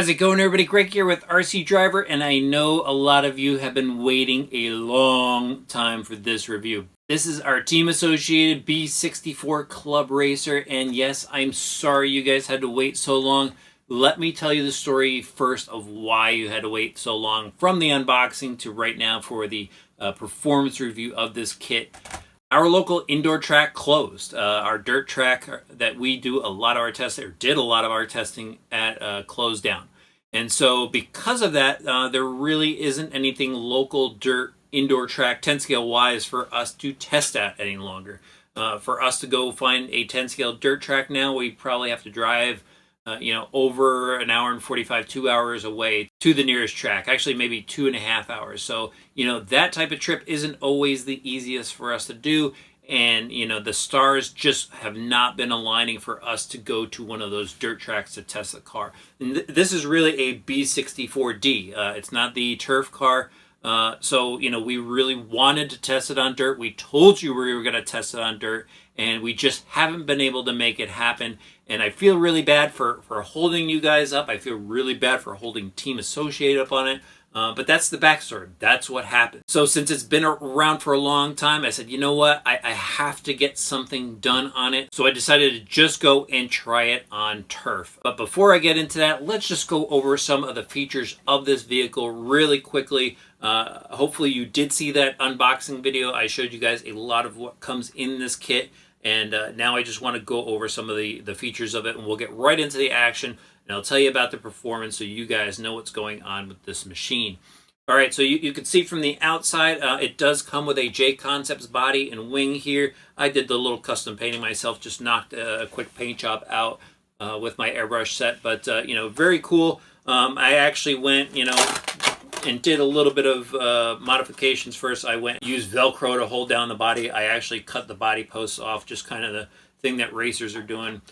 How's it going, everybody? Greg here with RC Driver, and I know a lot of you have been waiting a long time for this review. This is our team associated B64 Club Racer, and yes, I'm sorry you guys had to wait so long. Let me tell you the story first of why you had to wait so long from the unboxing to right now for the performance review of this kit. Our local indoor track closed. Our dirt track that we do a lot of our testing, or did a lot of our testing at, closed down. And so because of that, there really isn't anything local dirt indoor track 10 scale wise for us to test at any longer. For us to go find a 10 scale dirt track now, we probably have to drive over an hour and 45, 2 hours away to the nearest track. Actually, maybe 2.5 hours. So, that type of trip isn't always the easiest for us to do. And, the stars just have not been aligning for us to go to one of those dirt tracks to test the car. And this is really a B64D. It's not the turf car. So, we really wanted to test it on dirt. We told you we were going to test it on dirt, and we just haven't been able to make it happen. And I feel really bad for holding you guys up. I feel really bad for holding Team Associated up on it. But that's the backstory. That's what happened. So since it's been around for a long time, I said, you know what? I have to get something done on it. So I decided to just go and try it on turf. But before I get into that, let's just go over some of the features of this vehicle really quickly. Hopefully you did see that unboxing video. I showed you guys a lot of what comes in this kit. And now I just want to go over some of the features of it, and we'll get right into the action. And I'll tell you about the performance so you guys know what's going on with this machine. All right, so you can see from the outside, it does come with a J-Concepts body and wing here. I did the little custom painting myself, just knocked a quick paint job out with my airbrush set. But, very cool. I actually went, and did a little bit of modifications first. I used Velcro to hold down the body. I actually cut the body posts off, just kind of the thing that racers are doing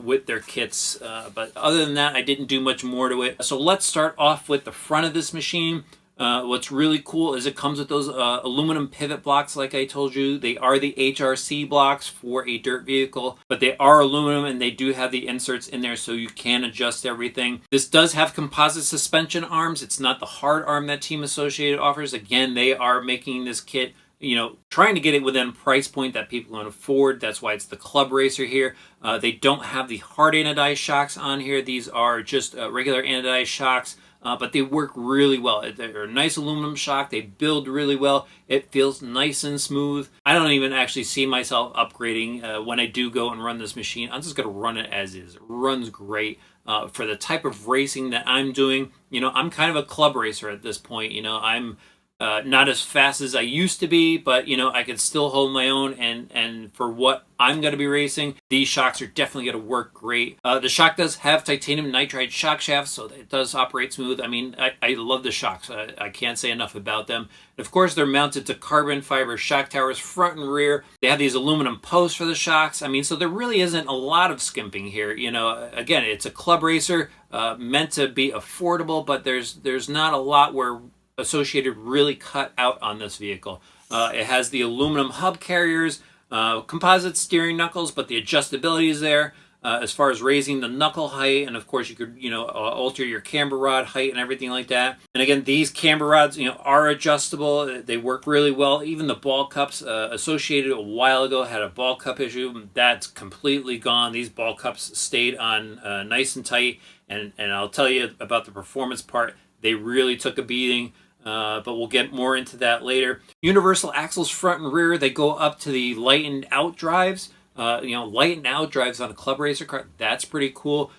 with their kits. But other than that, I didn't do much more to it. So let's start off with the front of this machine. What's really cool is it comes with those aluminum pivot blocks like I told you. They are the HRC blocks for a dirt vehicle, but they are aluminum and they do have the inserts in there so you can adjust everything. This does have composite suspension arms. It's not the hard arm that Team Associated offers. Again, they are making this kit, trying to get it within a price point that people can afford. That's why it's the Club Racer here. They don't have the hard anodized shocks on here. These are just regular anodized shocks. But they work really well. They're a nice aluminum shock. They build really well. It feels nice and smooth. I don't even actually see myself upgrading when I do go and run this machine. I'm just going to run it as is. It runs great. For the type of racing that I'm doing, I'm kind of a club racer at this point. I'm not as fast as I used to be, but I can still hold my own, and for what I'm going to be racing, these shocks are definitely going to work great. The shock does have titanium nitride shock shafts, so it does operate smooth. I mean, I love the shocks. I can't say enough about them. And of course, they're mounted to carbon fiber shock towers front and rear. They have these aluminum posts for the shocks. I mean, so there really isn't a lot of skimping here. Again, it's a club racer meant to be affordable, but there's not a lot where Associated really cut out on this vehicle. It has the aluminum hub carriers, composite steering knuckles, but the adjustability is there as far as raising the knuckle height, and of course you could alter your camber rod height and everything like that. And again, these camber rods are adjustable. They work really well. Even the ball cups, Associated a while ago had a ball cup issue. That's completely gone. These ball cups stayed on nice and tight, and I'll tell you about the performance part. They really took a beating. But we'll get more into that later. Universal axles front and rear. They go up to the lightened out drives. Lightened out drives on a club racer car. That's pretty cool.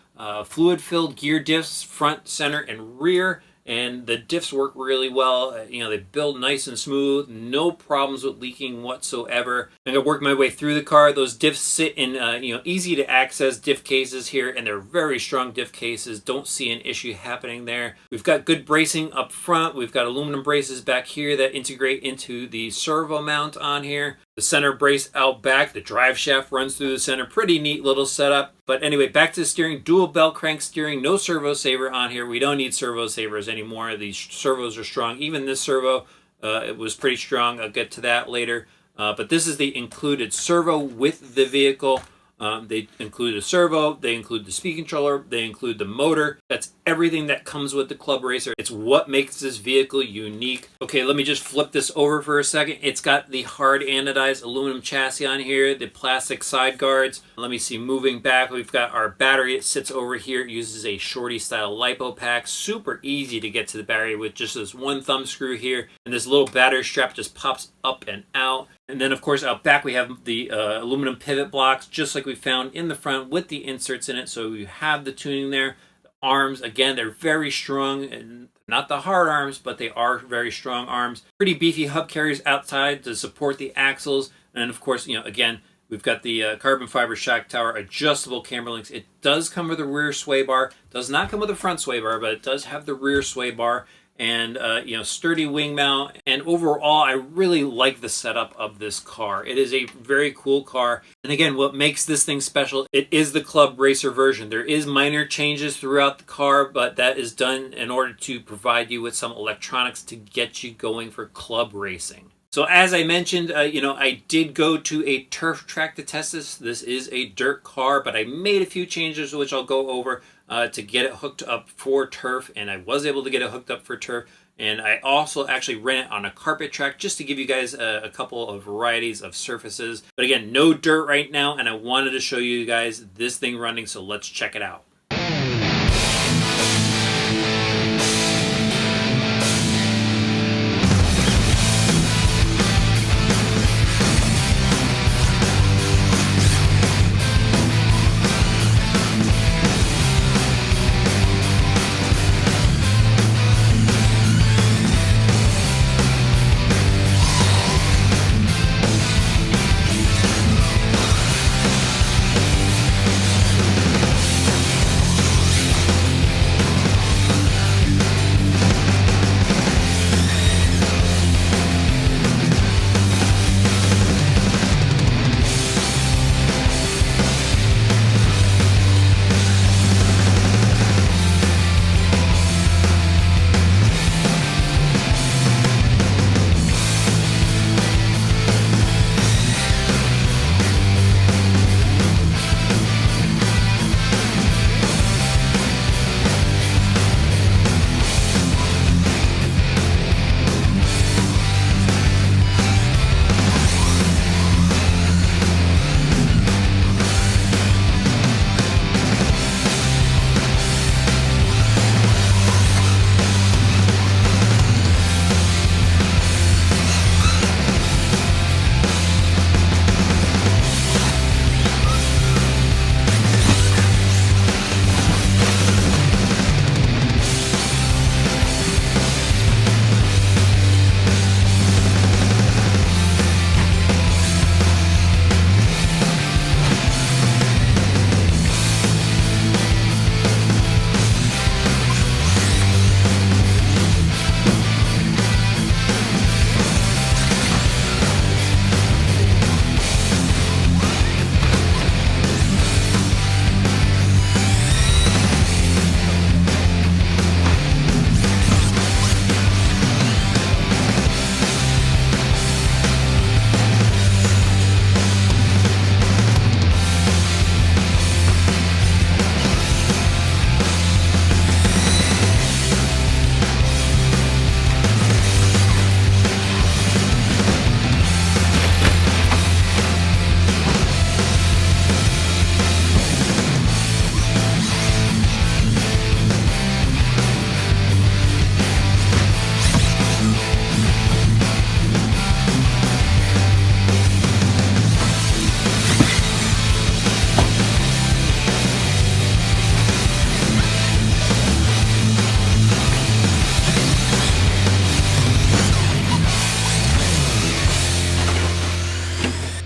Fluid filled gear diffs front, center, and rear. And the diffs work really well. They build nice and smooth. No problems with leaking whatsoever. I'm going to work my way through the car. Those diffs sit in, easy to access diff cases here, and they're very strong diff cases. Don't see an issue happening there. We've got good bracing up front. We've got aluminum braces back here that integrate into the servo mount on here. The center brace out back. The drive shaft runs through the center. Pretty neat little setup. But anyway, back to the steering. Dual bell crank steering. No servo saver on here. We don't need servo savers anymore. These servos are strong. Even this servo, it was pretty strong. I'll get to that later. But this is the included servo with the vehicle. They include a servo, they include the speed controller, they include the motor. That's everything that comes with the Club Racer. It's what makes this vehicle unique. Okay, let me just flip this over for a second. It's got the hard anodized aluminum chassis on here, the plastic side guards. Let me see, moving back, we've got our battery. It sits over here. It uses a shorty style lipo pack. Super easy to get to the battery with just this one thumb screw here. And this little battery strap just pops up and out. And then, of course, out back we have the aluminum pivot blocks, just like we found in the front with the inserts in it. So you have the tuning there. The arms, again, they're very strong, and not the hard arms, but they are very strong arms. Pretty beefy hub carriers outside to support the axles. And, of course, again, we've got the carbon fiber shock tower, adjustable camber links. It does come with a rear sway bar. Does not come with a front sway bar, but it does have the rear sway bar. And, sturdy wing mount. And overall, I really like the setup of this car. It is a very cool car. And again, what makes this thing special, it is the Club Racer version. There is minor changes throughout the car, but that is done in order to provide you with some electronics to get you going for club racing. So as I mentioned, I did go to a turf track to test this. This is a dirt car, but I made a few changes, which I'll go over to get it hooked up for turf, and I was able to get it hooked up for turf. And I also actually ran it on a carpet track just to give you guys a couple of varieties of surfaces. But again, no dirt right now, and I wanted to show you guys this thing running, so let's check it out.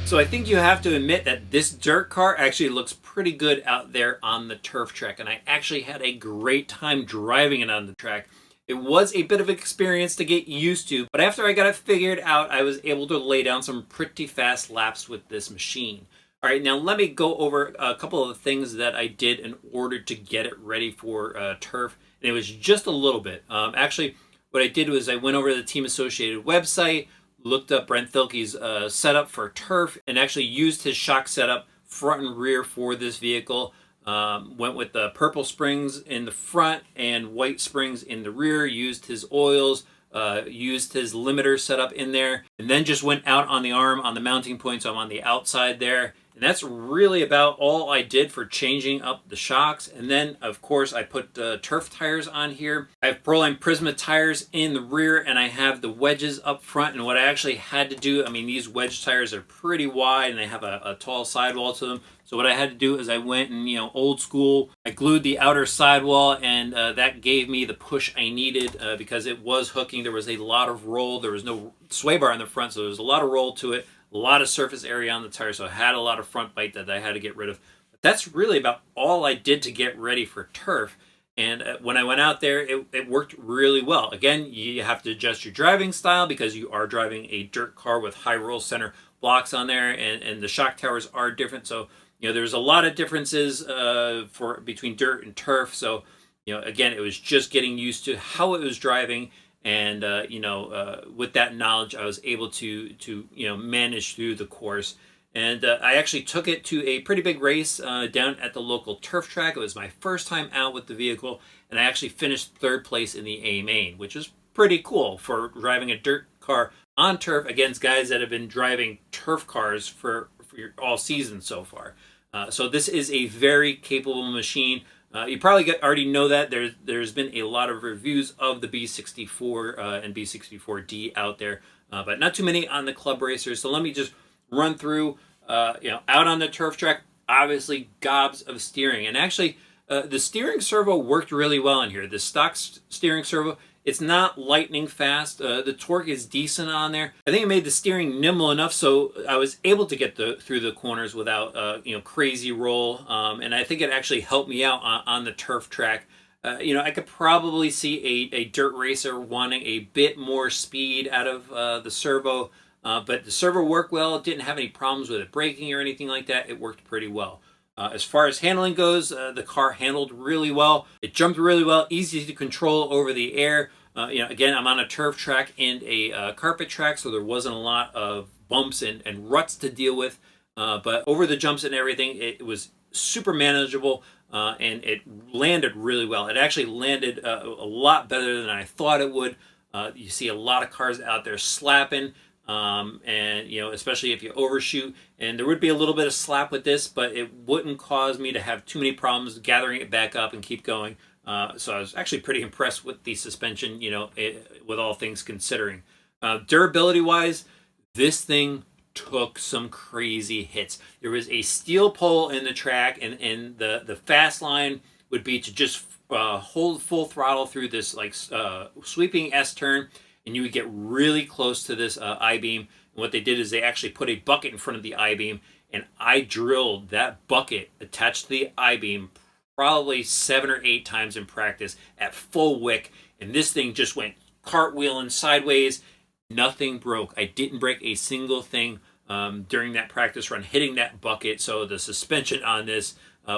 So I think you have to admit that this dirt car actually looks pretty good out there on the turf track, and I actually had a great time driving it on the track. It was a bit of an experience to get used to, but after I got it figured out, I was able to lay down some pretty fast laps with this machine. All right, now let me go over a couple of the things that I did in order to get it ready for turf, and it was just a little bit. Actually, what I did was I went over to the Team Associated website, looked up Brent Thielke's setup for turf, and actually used his shock setup front and rear for this vehicle. Went with the purple springs in the front and white springs in the rear, used his oils, used his limiter setup in there, and then just went out on the arm on the mounting point, so I'm on the outside there. And that's really about all I did for changing up the shocks. And then, of course, I put turf tires on here. I have Proline Prisma tires in the rear, and I have the wedges up front. And what I actually had to do, I mean, these wedge tires are pretty wide, and they have a tall sidewall to them. So what I had to do is I went and, old school, I glued the outer sidewall, and that gave me the push I needed because it was hooking. There was a lot of roll. There was no sway bar in the front, so there was a lot of roll to it. A lot of surface area on the tire, so I had a lot of front bite that I had to get rid of. But that's really about all I did to get ready for turf. And when I went out there, it worked really well. Again, you have to adjust your driving style because you are driving a dirt car with high roll center blocks on there, and the shock towers are different. So there's a lot of differences between dirt and turf. So again, it was just getting used to how it was driving. And, with that knowledge, I was able to manage through the course. And I actually took it to a pretty big race down at the local turf track. It was my first time out with the vehicle, and I actually finished third place in the A main, which is pretty cool for driving a dirt car on turf against guys that have been driving turf cars for all season so far. So this is a very capable machine. You probably already know that there's been a lot of reviews of the B64 and B64D out there, but not too many on the club racers. So let me just run through. Out on the turf track, obviously gobs of steering, and actually the steering servo worked really well in here. The stock steering servo, it's not lightning fast. The torque is decent on there. I think it made the steering nimble enough so I was able to get through the corners without crazy roll. And I think it actually helped me out on the turf track. I could probably see a dirt racer wanting a bit more speed out of the servo, but the servo worked well. It didn't have any problems with it braking or anything like that. It worked pretty well. As far as handling goes, the car handled really well. It jumped really well, easy to control over the air. Again, I'm on a turf track and a carpet track, so there wasn't a lot of bumps and ruts to deal with. But over the jumps and everything, it was super manageable, and it landed really well. It actually landed a lot better than I thought it would. You see a lot of cars out there slapping. And especially if you overshoot, and there would be a little bit of slap with this, but it wouldn't cause me to have too many problems gathering it back up and keep going. So I was actually pretty impressed with the suspension, with all things considering. Durability wise, this thing took some crazy hits. There was a steel pole in the track, and the fast line would be to just hold full throttle through this sweeping S turn, and you would get really close to this I-beam. And what they did is they actually put a bucket in front of the I-beam, and I drilled that bucket attached to the I-beam probably 7 or 8 times in practice at full wick, and this thing just went cartwheeling sideways. Nothing broke. I didn't break a single thing during that practice run hitting that bucket. So the suspension on this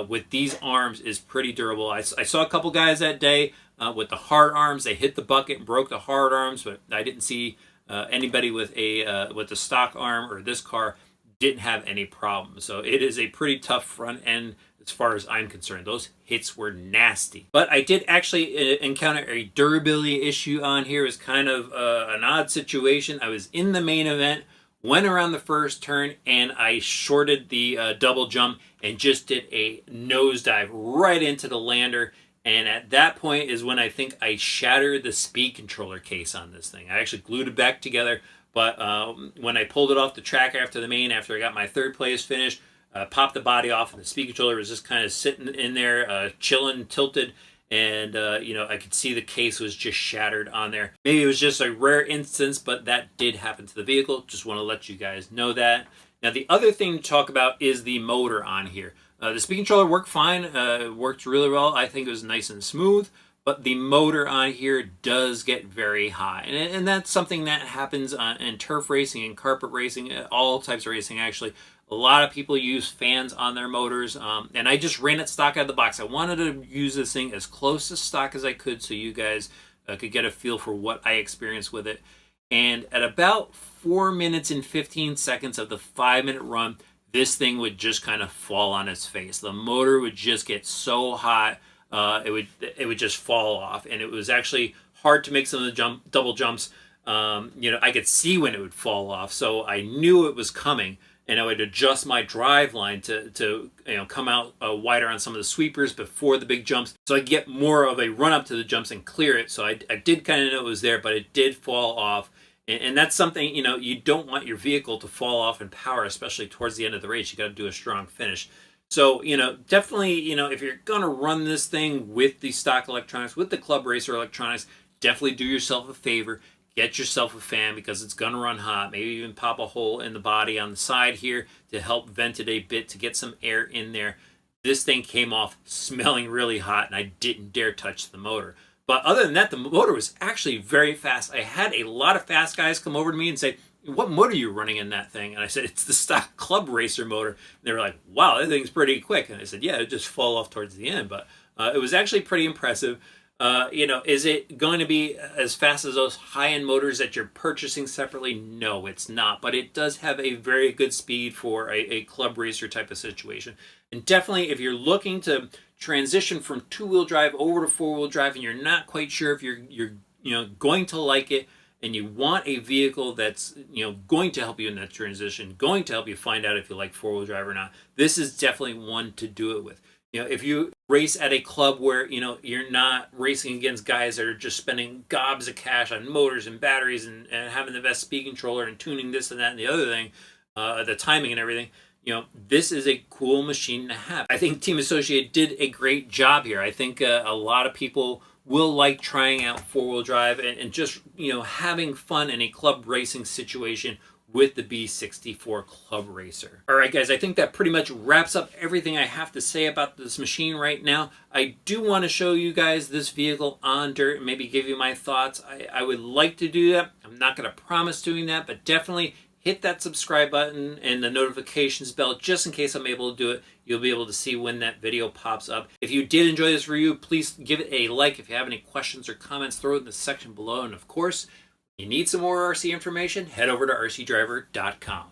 with these arms is pretty durable. I saw a couple guys that day with the hard arms. They hit the bucket and broke the hard arms, but I didn't see anybody with the stock arm or this car didn't have any problems. So it is a pretty tough front end as far as I'm concerned. Those hits were nasty. But I did actually encounter a durability issue on here. It was kind of an odd situation. I was in the main event, went around the first turn, and I shorted the double jump and just did a nosedive right into the lander. And at that point is when I think I shattered the speed controller case on this thing. I actually glued it back together, but when I pulled it off the track after the main, after I got my third place finish, popped the body off, and the speed controller was just kind of sitting in there, chilling, tilted, and I could see the case was just shattered on there. Maybe it was just a rare instance, but that did happen to the vehicle. Just want to let you guys know that. Now, the other thing to talk about is the motor on here. The speed controller worked fine, worked really well. I think it was nice and smooth, but the motor on here does get very high. And that's something that happens in turf racing and carpet racing, all types of racing actually. A lot of people use fans on their motors, and I just ran it stock out of the box. I wanted to use this thing as close to stock as I could so you guys could get a feel for what I experienced with it. And at about 4 minutes and 15 seconds of the 5-minute run, this thing would just kind of fall on its face. The motor would just get so hot, it would just fall off, and it was actually hard to make some of the double jumps. I could see when it would fall off, so I knew it was coming, and I would adjust my drive line to come out wider on some of the sweepers before the big jumps, so I get more of a run up to the jumps and clear it. So I did kind of know it was there, but it did fall off. And that's something, you don't want your vehicle to fall off in power, especially towards the end of the race. You got to do a strong finish. So, definitely, if you're going to run this thing with the stock electronics, with the Club Racer electronics, definitely do yourself a favor. Get yourself a fan, because it's going to run hot. Maybe even pop a hole in the body on the side here to help vent it a bit, to get some air in there. This thing came off smelling really hot, and I didn't dare touch the motor. But other than that, the motor was actually very fast. I had a lot of fast guys come over to me and say, "What motor are you running in that thing?" And I said, "It's the stock Club Racer motor." And they were like, "Wow, that thing's pretty quick." And I said, "Yeah, it just fall off towards the end." But it was actually pretty impressive. Is it going to be as fast as those high-end motors that you're purchasing separately? No, it's not. But it does have a very good speed for a Club Racer type of situation. And definitely, if you're looking to transition from two-wheel drive over to four-wheel drive, and you're not quite sure if you're going to like it, and you want a vehicle that's going to help you in that transition, going to help you find out if you like four-wheel drive or not, this is definitely one to do it with. If you race at a club where you're not racing against guys that are just spending gobs of cash on motors and batteries and having the best speed controller and tuning this and that and the other thing, the timing and everything, this is a cool machine to have. I think Team Associated did a great job here. I think a lot of people will like trying out four-wheel drive and just having fun in a club racing situation with the B64 Club Racer. All right, guys, I think that pretty much wraps up everything I have to say about this machine right now. I do want to show you guys this vehicle on dirt and maybe give you my thoughts. I would like to do that. I'm not going to promise doing that, but definitely hit that subscribe button and the notifications bell just in case I'm able to do it. You'll be able to see when that video pops up. If you did enjoy this review, please give it a like. If you have any questions or comments, throw it in the section below. And of course, you need some more RC information, head over to rcdriver.com.